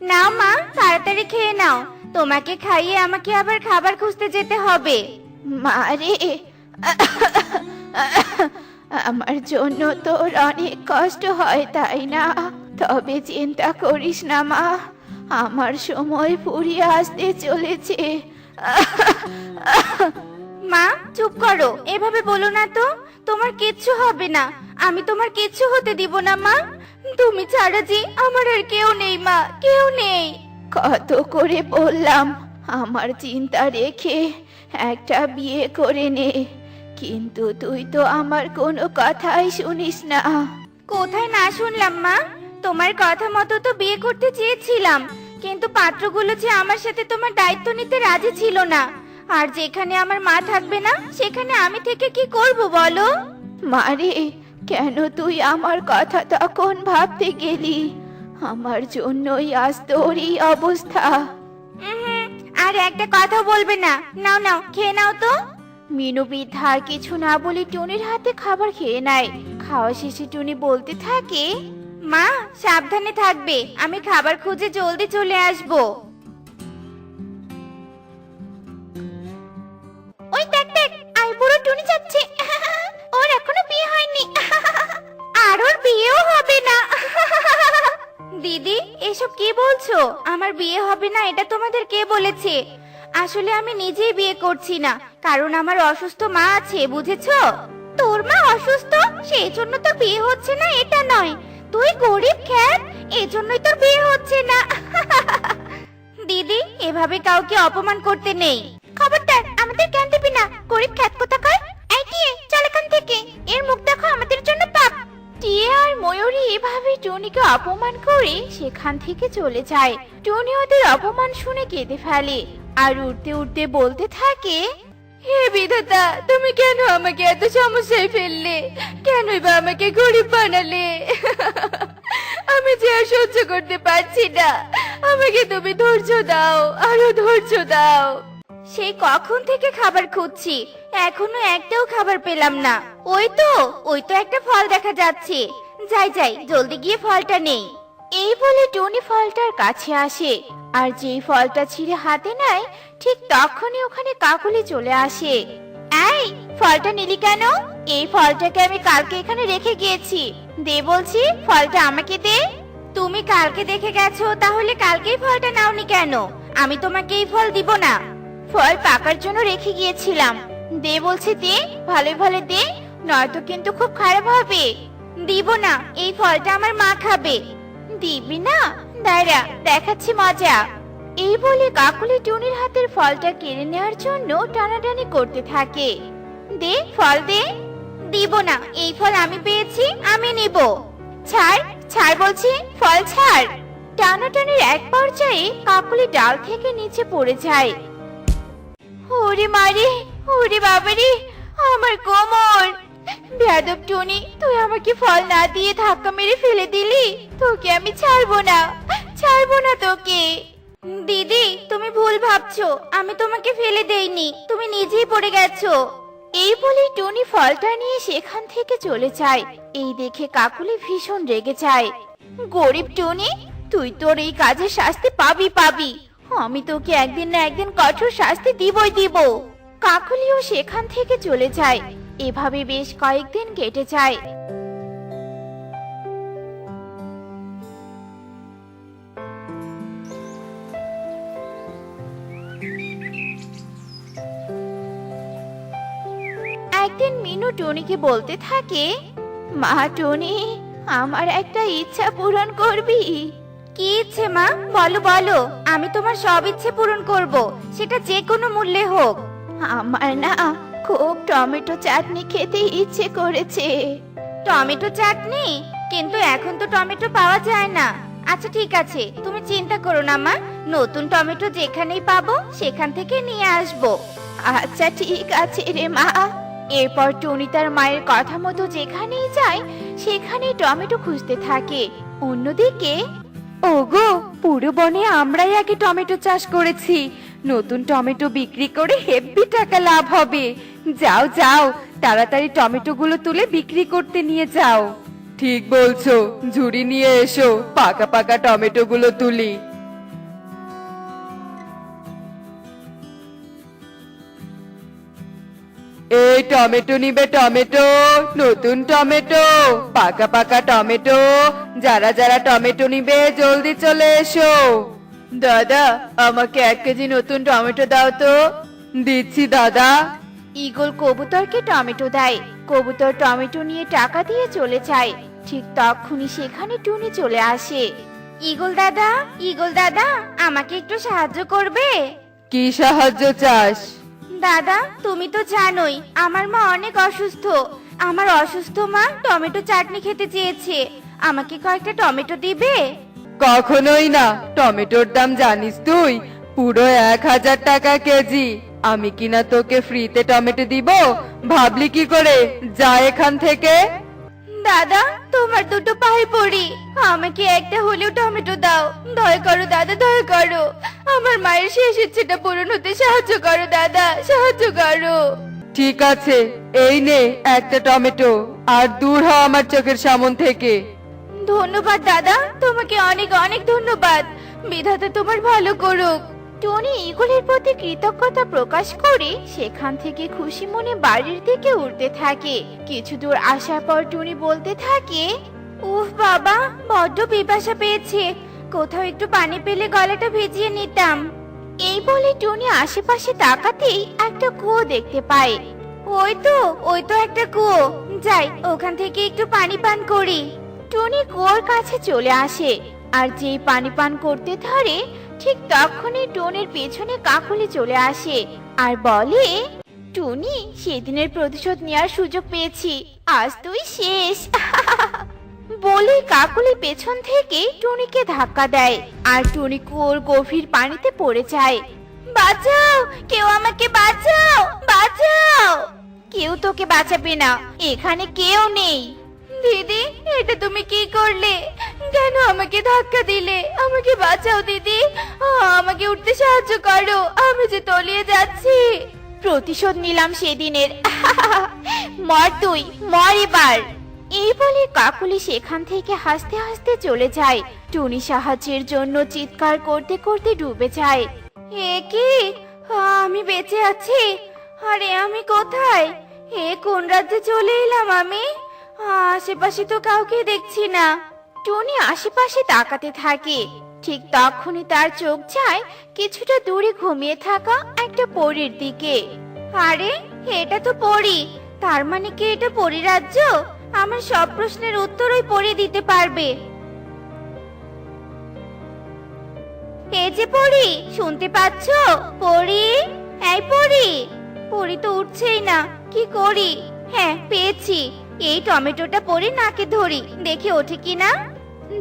নাও মা, তাড়াতাড়ি খেয়ে নাও। তোমাকে খাইয়ে আমাকে আবার খাবার খুঁজতে যেতে হবে। মারে, আমার জন্য তোর অনেক কষ্ট হয় তাই না? তবে চিন্তা করিস না মা, আমার সময় ফুরিয়ে আসতে চলেছে। মা চুপ করো, এভাবে বলো না তো। তোমার কিচ্ছু হবে না, আমি তোমার কিচ্ছু হতে দিব না মা। তুমি ছাড়া যে আমার আর কেউ নেই মা, কেউ নেই। কত করে বললাম আমার চিন্তা রেখে একটা বিয়ে করে নে, কিন্তু তুই তো আমার কোনো কথাই শুনিস না। কোথায় না শুনলাম মা? তোমার কথা মতো তো বিয়ে করতে চেয়েছিলাম, কিন্তু পাত্রগুলো যে আমার সাথে তোমার দায়িত্ব নিতে রাজি ছিল না। আর যেখানে আমার মা থাকবে না, সেখানে আমি থেকে কি করব বলো? মারে, কেন তুই আমার কথা তখন ভাবতে গেলি? আমার জন্যই আজ তোর এই অবস্থা। উহুম, আর একটা কথা বলবে না। নাও নাও, খেয়ে নাও তো। মিনু বৃদ্ধা আর কিছু না বলে টুনির হাতে খাবার খেয়ে নেয়। খাওয়া শেষে টুনি বলতে থাকে, মা সাবধানে থাকবে, আমি খাবার খুঁজে জলদি চলে আসবো। ওই দেখ দেখ, আই বুড়ো টুনি যাচ্ছে। ওর এখনো বিয়ে হয়নি, আর ওর বিয়েও হবে না। দিদি, এসব কি বলছো? আমার বিয়ে হবে না এটা তোমাদের কে বলেছে? আসলে আমি নিজেই বিয়ে করছি না, কারণ আমার অসুস্থ মা আছে, বুঝেছো? তোর মা অসুস্থ, সেই জন্য তোর বিয়ে হচ্ছে না এটা নয়। তুই গরিব খ্যাত, এজন্যই তোর বিয়ে হচ্ছে না। দিদি, এভাবে কাউকে অপমান করতে নেই। খবরদার, আমাদের জ্ঞান দিবি না, গরিব খ্যাত কোথাকার। এই টিয়ে, চল এখান থেকে, এর মুখ দেখো আমাদের জন্য পাপ। টিয়ে আর ময়ূরী এভাবে টুনিকে অপমান করে সেখান থেকে চলে যায়। টুনি ওদের অপমান শুনে কেঁদে ফেলে আর উঠতে উঠতে বলতে থাকে, হে বিধাতা, তুমি কেন আমাকে এত সমস্যায় ফেললে? কেনই বা আমাকে গরিব বানালে? আমি যে আর সহ্য করতে পারছি না, আমাকে তুমি ধৈর্য দাও, আরো ধৈর্য দাও। সেই কখন থেকে খাবার খুঁজছি, এখনো একটাও খাবার পেলাম না। ওই তো একটা ফল দেখা যাচ্ছে। যাই যাই, জলদি গিয়ে ফলটা নেই। এই বলে টুনি ফলটার কাছে আসে আর যেই ফলটা ছিঁড়ে হাতে নেয় ঠিক তখনই ওখানে কাকুলি চলে আসে। এই, ফলটা নিলি কেন? এই ফলটাকে আমি কালকে এখানে রেখে গিয়েছি। দে বলছি, ফলটা আমাকে দে। তুমি কালকে দেখে গেছো, তাহলে কালকেই ফলটা নাওনি কেন? আমি তোমাকে এই ফল দিব না। ফল পাকার জন্য রেখে গিয়েছিলাম। দে বলছি দে, ভালো ভালো দে, নয়তো কিন্তু খুব খারাপ হবে। দিব না, এই ফলটা আমার মা খাবে। দিবি না? দাঁড়া, দেখাচ্ছি মজা। এই বলে কাকুলি টুনির হাতের ফলটা কেড়ে নেওয়ার জন্য টানাটানি করতে থাকে। দে, ফল দে। দিব না, এই ফল আমি পেয়েছি, আমি নিব। ছাড়, ছাড় বলছি, ফল ছাড়। টানাটানির এক পর্যায়ে কাকুলি ডাল থেকে নিচে পড়ে যায়। ওরে মারে, ওরে বাবারে, আমার কোমর! বেয়াদব টুনি, তুই আমাকে ফল না দিয়ে ধাক্কা মেরে ফেলে দিলি। তোকে আমি ছাড়বো না, ছাড়বো না তোকে। দিদি, তুমি ভুল ভাবছো, আমি তোমাকে ফেলে দেইনি, তুমি নিজেই পড়ে গেছো। এই বলে টুনি ফলটা নিয়ে সেখান থেকে চলে যায়। এই দেখে কাকুলি ভীষণ রেগে যায়। গরিব টুনি, তুই তোর এই কাজের শাস্তি পাবি পাবি। আমি তোকে একদিন না একদিন কঠোর শাস্তি দিবই দিব। কাকুলিও সেখান থেকে চলে যায়। এভাবে বেশ কয়েকদিন কেটে যায়। একদিন মিনু টুনিকে বলতে থাকে, মা টুনি, আমার একটা ইচ্ছা পূরণ করবি? কি ইচ্ছে মা, বলো বলো, আমি তোমার সব ইচ্ছে পূরণ করব, সেটা যে কোনো মূল্যে হোক। আমার না খুব টমেটো চাটনি খেতে ইচ্ছে করেছে। টমেটো চাটনি? কিন্তু এখন তো টমেটো পাওয়া যায় না। আচ্ছা ঠিক আছে, তুমি চিন্তা করো না মা, নতুন টমেটো যেখানেই পাবো সেখান থেকে নিয়ে আসবো। আচ্ছা ঠিক আছে রে মা। এরপর টুনি তার মায়ের কথা মতো যেখানেই যায় সেখানেই টমেটো খুঁজতে থাকে। অন্যদিকে, ওগো, পুরো বনে আমরাই আগে টমেটো চাষ করেছি, নতুন টমেটো বিক্রি করে হেব্বি টাকা লাভ হবে। যাও যাও, তাড়াতাড়ি টমেটোগুলো তুলে বিক্রি করতে নিয়ে যাও। ঠিক বলছো, ঝুড়ি নিয়ে এসো, পাকা পাকা টমেটোগুলো তুলি। এই টমেটো নিবে টমেটো, নতুন টমেটো, পাকা পাকা টমেটো, যারা যারা টমেটো নিবে জলদি চলে এসো। দাদা, আমাকে 1 কেজি নতুন টমেটো দাও তো। দিচ্ছি দাদা। ঈগল কবুতরকে টমেটো দেয়। কবুতর টমেটো নিয়ে টাকা দিয়ে চলে যায়। ঠিক তখনই সেখানে টুনি চলে আসে। ঈগল দাদা, আমাকে একটু সাহায্য করবে? কি সাহায্য চাস? দাদা, তুমি তো জানোই আমার মা অনেক অসুস্থ। আমার অসুস্থ মা টমেটো চাটনি খেতে চেয়েছে। আমাকে কয়েকটা টমেটো দিবে? কখনোই না, টমেটোর দাম জানিস তুই? পুরো 1000 টাকা কেজি। আমি কিনা তোকে ফ্রিতে টমেটো দিব? ভাবলি কি করে? যা এখান থেকে। দাদা, তোমার দুটো পায়ে পড়ি, আমাকে একটা হলেও টমেটো দাও। দয়া করো দাদা, দয়া করো। আমার মায়ের শেষ ইচ্ছেটা পূরণ হতে সাহায্য করো দাদা, সাহায্য করো। ঠিক আছে, এই নে একটা টমেটো, আর দূর হ আমার চোখের সামন থেকে। ধন্যবাদ দাদা, তোমাকে অনেক অনেক ধন্যবাদ। বিধাতা তোমার ভালো করুক। টনি ঈগলের প্রতি কৃতজ্ঞতা প্রকাশ করে সেখান থেকে খুশি মনে বাড়ির দিকে উঠতে থাকে। কিছু দূর আসার পর টুনি বলতে থাকে, উফ বাবা, বড্ড পিপাসা পেয়েছে। কোথাও একটু পানি পেলে গলাটা ভিজিয়ে নিতাম। এই বলে টুনি আশেপাশে তাকাতেই একটা কুয়ো দেখতে পায়। ওই তো একটা কুয়ো। যাই, ওখান থেকে একটু পানি পান করি। টুনি কুয়োর কাছে চলে আসে, আর যেই পানি পান করতে ধরে ঠিক তখনই টুনির পেছনে কাকলি চলে আসে আর বলে, টুনি, সেদিনের প্রতিশোধ নেওয়ার সুযোগ পেয়েছি, আজ তুই শেষ। বলে কাকলি পেছন থেকে টুনিকে ধাক্কা দেয়, আর টুনি কুয়োর গভীর পানিতে পড়ে যায়। বাঁচাও, কেউ আমাকে বাঁচাও, বাঁচাও। কেউ তোকে বাঁচাবে না, এখানে কেউ নেই। দিদি, এটা তুমি কি করলে? কেন আমাকে ধাক্কা দিলে? আমাকে বাঁচাও দিদি, আমাকে উঠতে সাহায্য করো, আমি যে তলিয়ে যাচ্ছি। প্রতিশোধ নিলাম সেদিনের। মর তুই, মর এবার। এই বলে কাকুলি সেখান থেকে হাসতে হাসতে চলে যায়। টুনি সাহায্যের জন্য চিৎকার করতে করতে ডুবে যায়। এ কি, আমি বেঁচে আছি? আরে আমি কোথায়? কোন রাজ্যে চলে এলাম আমি? আশেপাশে তো কাউকে দেখছি না। টুনি আশেপাশে তাকাতে থাকে। ঠিক তখনই তার চোখ যায় কিছুটা দূরে ঘুমিয়ে থাকা একটা পরীর দিকে। আরে, এটা তো পরী। তার মানে কি এটা পরী রাজ্য? আমার সব প্রশ্নের উত্তর ওই পরী দিতে পারবে। এই যে পরী, শুনতে পাচ্ছো? পরী, এই পরী। পরী তো উঠছেই না, কি করি? হ্যাঁ, পেয়েছি। এই টমেটোটা পরী নাকে ধরি, দেখে ওঠে কিনা।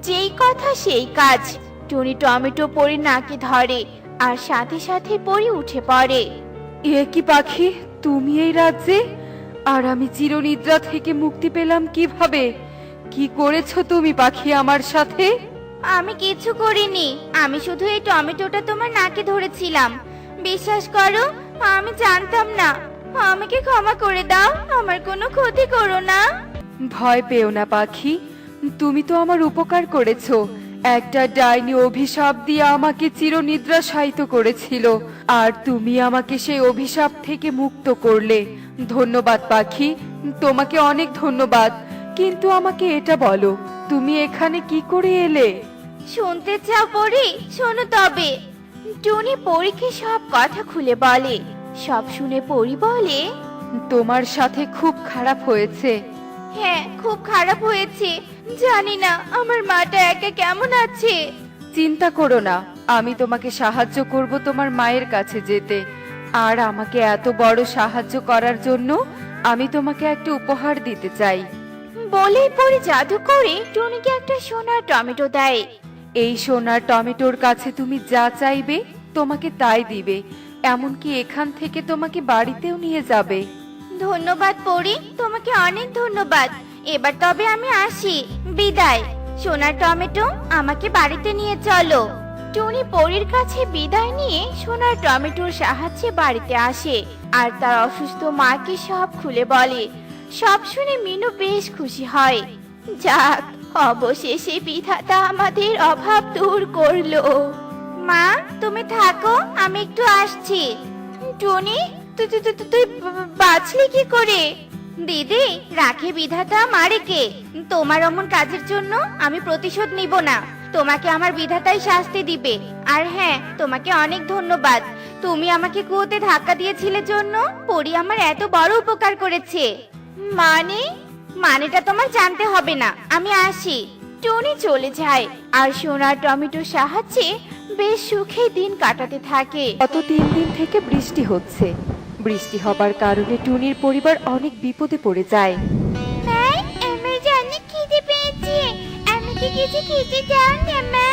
যেই কথা সেই কাজ। টুনি টমেটো পরীর নাকে ধরে, আর সাথে সাথে পরী উঠে পড়ে। এ কি পাখি, তুমি এই রাজ্যে? আর আমি চিরনিদ্রা থেকে মুক্তি পেলাম কিভাবে? কি করেছো তুমি পাখি আমার সাথে? আমি কিছু করিনি, আমি শুধু এই টমেটোটা তোমার নাকে ধরেছিলাম। বিশ্বাস করো, আমি জানতাম না। আমাকে ক্ষমা করে দাও, আমার কোনো ক্ষতি করো না। ভয় পেও না পাখি, তুমি তো আমার উপকার করেছো। একটা ডাইনি অভিশাপ দিয়ে আমাকে চিরনিদ্রাশায়িত করেছিল, আর তুমি আমাকে সেই অভিশাপ থেকে মুক্ত করলে। ধন্যবাদ পাখি, তোমাকে অনেক ধন্যবাদ। কিন্তু আমাকে এটা বলো, তুমি এখানে কি করে এলে? শুনতে চাও পরী? শোনো তবে। টুনি পরীকে সব কথা খুলে বলে। সব শুনে পরী বলে, তোমার সাথে খুব খারাপ হয়েছে। হ্যাঁ, খুব খারাপ হয়েছে। জানি না আমার মাটা একা কেমন আছে। চিন্তা করো না, আমি তোমাকে সাহায্য করব তোমার মায়ের কাছে যেতে। আর আমাকে এত বড় সাহায্য করার জন্য আমি তোমাকে একটা উপহার দিতে চাই। বলেই পরী জাদু করে টুনিকে একটা সোনার টমেটো দেয়। এই সোনার টমেটোর কাছে তুমি যা চাইবে তোমাকে তাই দিবে, এমনকি এখান থেকে তোমাকে বাড়িতেও নিয়ে যাবে। ধন্যবাদ পরী, তোমাকে অনেক ধন্যবাদ। এবার তবে আমি আসি, বিদায়। সোনার টমেটো, আমাকে বাড়িতে নিয়ে চলো। টুনি পরীর কাছে বিদায় নিয়ে সোনার টমেটোর সাহায্যে বাড়িতে আসে, আর তার অসুস্থ মাকে সব খুলে বলে। সব শুনে মিনু বেশ খুশি হয়। যাক, অবশেষে বিধাতা আমাদের অভাব দূর করলো। মা, তুমি থাকো, আমি একটু আসছি। টুনি, তুই বাঁচলি কি করে? দিদি, রাখে বিধাতা মারে কে? তোমার অমন কাজের জন্য আমি প্রতিশোধ নিব না। তোমাকে আমার বিধাতাই শাস্তি দিবে। আর হ্যাঁ, তোমাকে অনেক ধন্যবাদ। তুমি আমাকে কুয়োতে ধাক্কা দিয়েছিলে জন্য পরি আমার এত বড় উপকার করেছে। মানেটা তোমার জানতে হবে না, আমি আসি। টনি চলে যায় আর সোনার টমেটোর সাহায্যে বেশ সুখে দিন কাটাতে থাকে। গত 3 দিন থেকে বৃষ্টি হচ্ছে। বৃষ্টি হবার কারণে টুনির পরিবার অনেক বিপদে পড়ে যায়। মা, আমার যে অনেক খিদে পেয়েছে, আমাকে কিছু খেতে দাও না মা।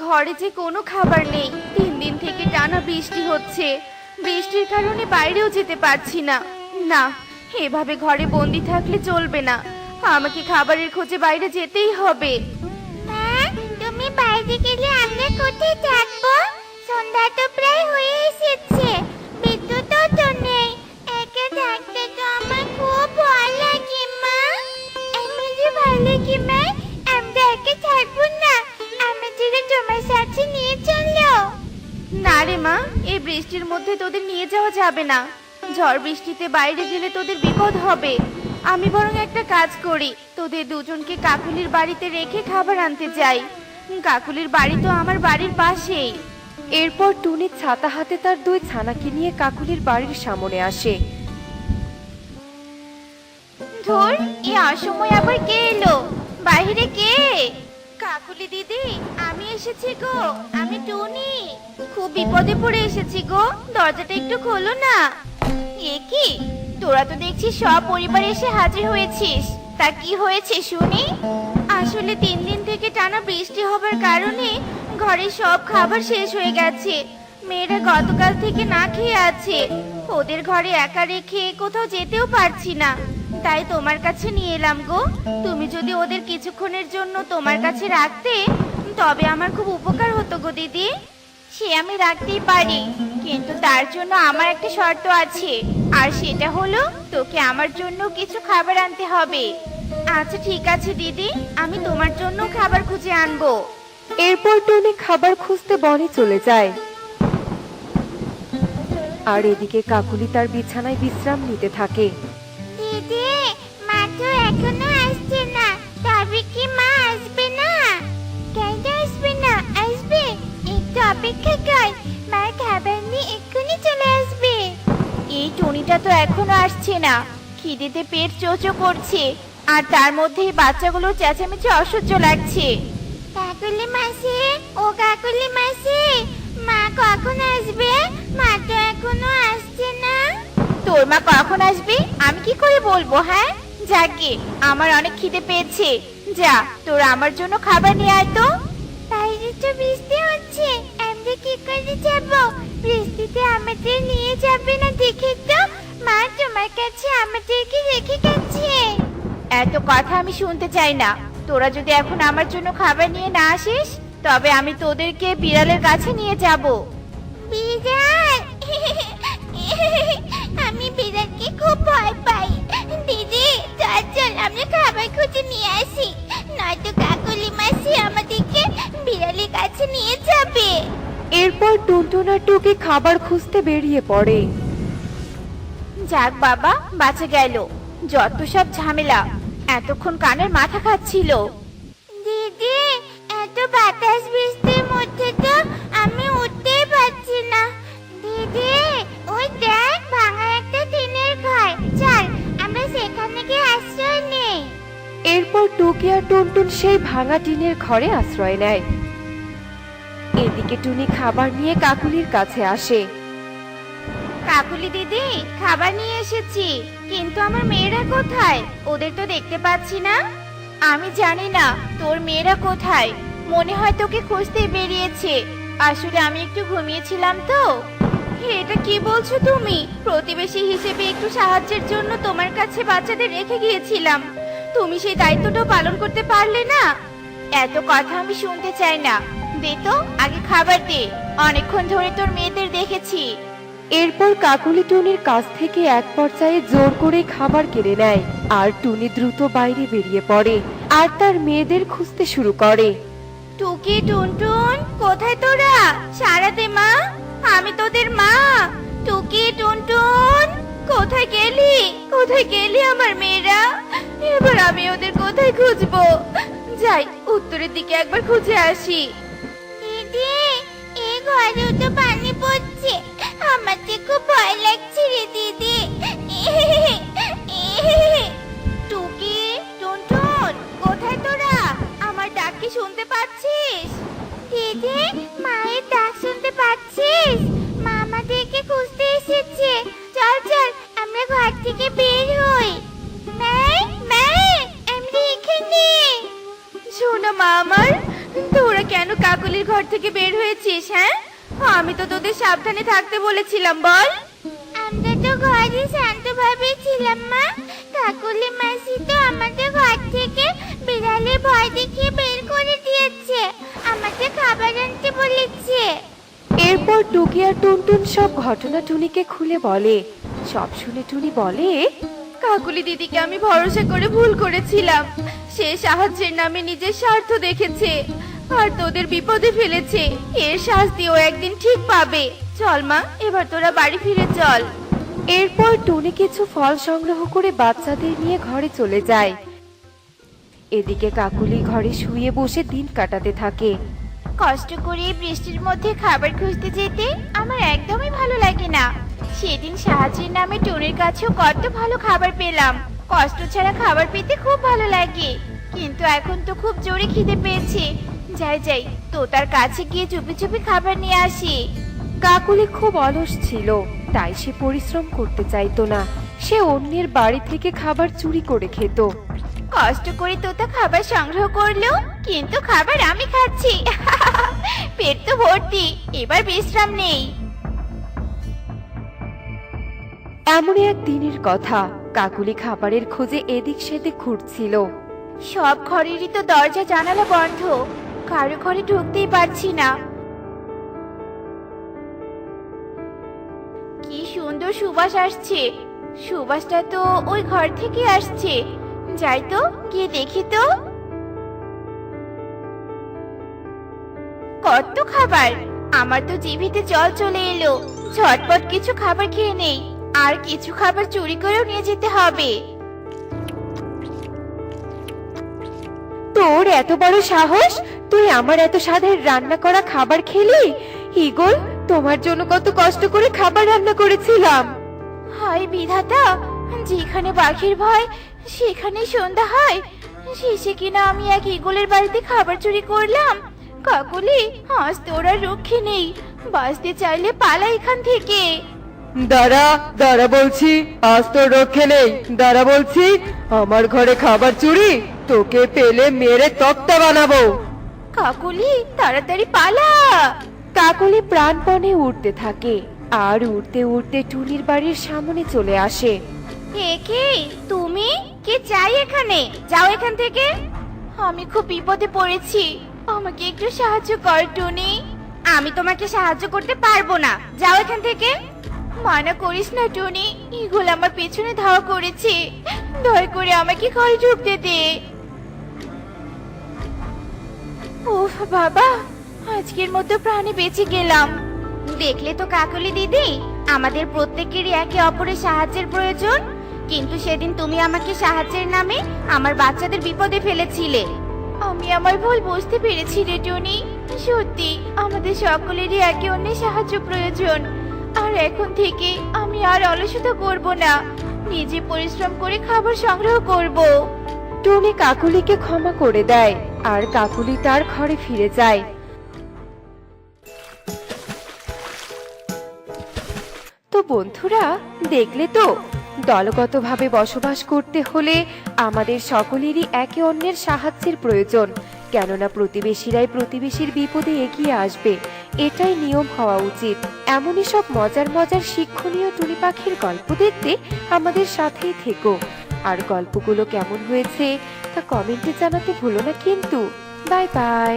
ঘরে যে কোনো খাবার নেই। 3 দিন থেকে টানা বৃষ্টি হচ্ছে। বৃষ্টির কারণে বাইরেও যেতে পারছি না। না, এভাবে ঘরে বন্দি থাকলে চলবে না। আমাকে খাবারের খোঁজে বাইরে যেতেই হবে। মা, তুমি বাইরে গেলে আমরা কোথায় থাকবো? সন্ধ্যা তো প্রায় হয়ে এসেছে, বিদ্যুৎও তো নেই। একা থাকতে তো আমার খুব ভয় লাগে মা। আমি যে ভয় লাগে মা, আমরা একা থাকবো না, আমাদের তোমার সাথে নিয়ে চলো। না রে মা, এই বৃষ্টির মধ্যে তোদের নিয়ে যাওয়া যাবে না। ঝড় বৃষ্টিতে বাইরে গেলে তোদের বিপদ হবে। আমি বরং একটা কাজ করি, তোদের দুজনকে কাকুলির বাড়িতে রেখে খাবার আনতে যাই। কাকুলির বাড়ি তো আমার বাড়ির পাশেই। এরপর টুনি ছাতা হাতে তার 2 ছানাকে নিয়ে কাকুলির বাড়ির সামনে আসে। ধুর, এই অসময় আবার কে এলো? বাইরে কে? কাকুলি দিদি, আমি এসেছি গো। আমি টুনি। খুব বিপদে পড়ে এসেছি গো, দরজাটা একটু খোলো না। এ কি, তোরা তো দেখছি সব পরিবার এসে হাজির হয়েছিস। তা কি হয়েছে শুনি? আসলে 3 দিন থেকে টানা বৃষ্টি হবার কারণে ঘরে সব খাবার শেষ হয়ে গেছে। মেয়েরা গতকাল থেকে না খেয়ে আছে। ওদের ঘরে একা রেখে কোথাও যেতেও পারছি না। তাই তোমার কাছে নিয়ে এলাম গো। তুমি যদি ওদের কিছুক্ষণের জন্য তোমার কাছে রাখতে, তবে আমার খুব উপকার হতো গো দিদি। সে আমি রাখতেই পারি, কিন্তু তার জন্য আমার একটা শর্ত আছে। আর সেটা হলো, তোকে আমার জন্য কিছু খাবার আনতে হবে। আচ্ছা ঠিক আছে দিদি, আমি তোমার জন্য খাবার খুঁজে আনবো। এরপর টুনি খাবার খুঁজতে বনে চলে যায়। আর এদিকে কাকুলি তার বিছানায় বিশ্রাম নিতে থাকে। দিদি, মা তো এখনো আসছে না, তবে কি মা আসবে না? কেন আসবে না? আসবে, একটু অপেক্ষা কর, মা খাবার নিয়ে এক্ষুনি চলে আসবে। এই টুনিটা তো এখনো আসছে না। খিদেতে পেট চোচো করছে, আর তার মধ্যে এই বাচ্চাগুলোর চেঁচামেচি অসহ্য লাগছে। কাকুলি মাসি, ও কাকুলি মাসি, মা কখন আসবে? মা তো এখনো আসছে না। তোর মা কখন আসবে আমি কি করে বলবো? হ্যাঁ, যাকে আমার অনেক খিদে পেয়েছে। যা, তোর আমার জন্য খাবার নিয়ে আয় তো। বাইরে তো বৃষ্টি হচ্ছে, আমরা কি করে যাব? বৃষ্টিতে আমাদের নিয়ে যাবে না দেখে তো মা তোমার কাছে আমাদেরকে রেখে গেছে। এত কথা আমি শুনতে চাই না। তোরা যদি এখন আমার জন্য খাবার নিয়ে না আসিস, তবে আমি তোদেরকে বিড়ালের কাছে নিয়ে যাব। বিড়াল? আমি বিড়ালকে খুব ভয় পাই। দিদি, চল আমরা খাবার খুঁজে নিয়ে আসি, নয়তো কাকুলি মাসি আমাদেরকে বিড়ালের কাছে নিয়ে যাবে। এরপর টুনটুন আর টুকি খাবার খুঁজতে বেরিয়ে পড়ে। যাক বাবা, বাঁচা গেল। যত সব ঝামেলা, এতক্ষণ কানের মাথা খাচ্ছিল। দিদি, এত বাতাস বৃষ্টির মধ্যে তো আমি উঠতেই পারছি না। দিদি, ওই দেখ ভাঙা একটা টিনের ঘর, চল আমরা সেখানে গিয়ে আশ্রয় নেই। এরপর টুকি আর টুনটুন সেই ভাঙা টিনের ঘরে আশ্রয় নেয়। এদিকে টুনি খাবার নিয়ে কাকুলির কাছে আসে। কাকুলি দিদি, খাবার নিয়ে এসেছি, কিন্তু আমার মেয়েরা কোথায়? ওদের তো দেখতে পাচ্ছি না। আমি জানি না তোর মেয়েরা কোথায়, মনে হয় তোকে খুঁজতে বেরিয়েছে। আসলে আমি একটু ঘুমিয়েছিলাম তো। এটা কি বলছো তুমি? প্রতিবেশী হিসেবে একটু সাহায্যের জন্য তোমার কাছে বাচ্চাদের রেখে গিয়েছিলাম, তুমি সেই দায়িত্বটাও পালন করতে পারলে না। এত কথা আমি শুনতে চাই না, দে তো আগে খাবার দে। অনেকক্ষণ ধরে তোর মেয়েদের দেখেছি। এরপর কাকুলি টুনির কাছ থেকে এক পর্যায়ে জোর করে খাবার কেড়ে নেয়। আর টুনি দ্রুত বাইরে বেরিয়ে পড়ে আর তার মেয়েদের খুঁজতে শুরু করে। টুকি, টুনটুন, কোথায় তোরা? সারা দে মা, আমি তোদের মা। টুকি, টুনটুন, কোথায় গেলি? কোথায় গেলি আমার মেয়েরা? এবার আমি ওদের কোথায় খুঁজবো? যাই, উত্তরের দিকে একবার খুঁজে আসি। দিদি, এই ঘরেও তো পানি পড়ছে, আমার যে খুব ভয় লাগছে রে দিদি। টুকি, টুনটুন, কোথায় তোরা? আমার ডাক কি শুনতে পাচ্ছিস? দিদি, মায়ের ডাক শুনতে পাচ্ছিস? মা আমাদেরকে খুঁজতে এসেছে। চল চল, আমরা ঘর থেকে বের হই। মাই মাই, আমরা এখানে। শোনো মা আমার, তোরা কেন কাকলির ঘর থেকে বের হয়েছিস? হ্যাঁ, আমি তো তোদের সাবধানে থাকতে বলেছিলাম, বল। আমরা তো ঘরে শান্তভাবে ছিলাম মা। কাকুলি মাসি তো আমাদের ঘর থেকে বিড়ালে ভয় দেখিয়ে বের করে দিয়েছে, আমাদের খাবার আনতে বলেছে। এরপর টুকি আর টুনটুন সব ঘটনা টুনিকে খুলে বলে। সব শুনে টুনি বলে, কাকুলি দিদিকে আমি ভরসা করে ভুল করেছিলাম। সে সাহায্যের নামে নিজের স্বার্থ দেখেছে আর তোদের বিপদে ফেলেছে। এর শাস্তিও একদিন ঠিক পাবে। চল মা, এবার তোরা বাড়ি ফিরে চল। এরপর টুনি কিছু ফল সংগ্রহ করে বাচ্চাদের নিয়ে ঘরে চলে যায়। এদিকে কাকুলি ঘরে শুয়ে বসে দিন কাটাতে থাকে। কষ্ট করে এই বৃষ্টির মধ্যে খাবার খুঁজতে যেতে আমার একদমই ভালো লাগে না। সেদিন সাহায্যের নামে টুনির কাছেও কত ভালো খাবার পেলাম। কষ্ট ছাড়া খাবার পেতে খুব ভালো লাগে, কিন্তু এখন তো খুব জোরে খিদে পেয়েছে। যাই যাই, তোতার কাছে গিয়ে চুপি চুপি খাবার নিয়ে আসি। কাকুলি খুব অলস ছিল, তাই সে পরিশ্রম করতে চাইতো না। সে অন্যের বাড়ি থেকে খাবার চুরি করে খেত। কষ্ট করে তোতা খাবার সংগ্রহ করলো, কিন্তু খাবার আমি খাচ্ছি। পেট তো ভর্তি, এবার বিশ্রাম নেই। এমন এক দিনের কথা, কাকুলি খাবারের খোঁজে এদিক সেদিক ঘুরছিল। সব ঘরেরই তো দরজা জানালা বন্ধ, কারো ঘরে ঢুকতেই পারছি না। কি সুন্দর সুবাস আসছে, সুবাসটা তো ওই ঘর থেকে আসছে। যাই তো, গিয়ে দেখি তো। কত খাবার, আমার তো জিভিতে জল চলে এলো। ঝটপট কিছু খাবার খেয়ে নেই, আর কিছু খাবার চুরি করেও নিয়ে যেতে হবে। তোর এত বড় সাহস, তুই আমার এত স্বাদের রান্না করা খাবার খেলি? ইগল, তোমার জন্য কত কষ্ট করে খাবার রান্না করেছিলাম। হায় বিধাতা, যেখানে বাঘের ভয় সেখানে সন্ধ্যা হয়। শেষে কিনা আমি এক ইগলের বাড়িতে খাবার চুরি করলাম। কাকুলি, আজ তোর আর রক্ষে নেই। বাঁচতে চাইলে পালা এখান থেকে। দাঁড়া দাঁড়া বলছি, আজ তোর রক্ষে নেই। দাঁড়া বলছি, আমার ঘরে খাবার চুরি, তোকে পেলে মেরে তক্তা বানাবো। কাকুলি, তাড়াতাড়ি পালা। কাকলি প্রাণপণে উঠতে থাকে আর উঠতে উঠতে টুনির বাড়ির সামনে চলে আসে। এ কে তুমি? কে চাই এখানে? যাও এখান থেকে। আমি খুব বিপদে পড়েছি, আমাকে একটু সাহায্য কর টুনি। আমি তোমাকে সাহায্য করতে পারবো না, যাও এখান থেকে। মানা করিস না টুনি, ইগল আমার পেছনে ধাওয়া করেছে। দয়া করে আমাকে ঘরে ঢুকতে দে। উফ বাবা, আজকের মতো প্রাণে বেঁচে গেলাম। দেখলে তো কাকলি দিদি, আমাদের প্রত্যেকেরই একে অপরের সাহায্যের প্রয়োজন। কিন্তু সেদিন তুমি আমাকে সাহায্যের নামে আমার বাচ্চাদের বিপদে ফেলেছিলে। আমি আমার ভুল বুঝতে পেরেছি রে টুনি। সত্যি আমাদের সকলেরই একে অন্যের সাহায্য প্রয়োজন। আর এখন থেকে আমি আর অলসতা করব না, নিজে পরিশ্রম করে খাবার সংগ্রহ করব। টুনি কাকুলিকে ক্ষমা করে দেয় আর কাকুলি তার ঘরে ফিরে যায়। তো বন্ধুরা, দেখলে তো, দলগতভাবে বসবাস করতে হলে আমাদের সকলেরই একে অন্যের সাহায্যের প্রয়োজন। কেননা প্রতিবেশীরাই প্রতিবেশীর বিপদে এগিয়ে আসবে, এটাই নিয়ম হওয়া উচিত। এমনই সব মজার মজার শিক্ষণীয় টুনি পাখির গল্প দেখতে আমাদের সাথেই থেকো। আর গল্পগুলো কেমন হয়েছে তা কমেন্টে জানাতে ভুলো না কিন্তু। Bye bye.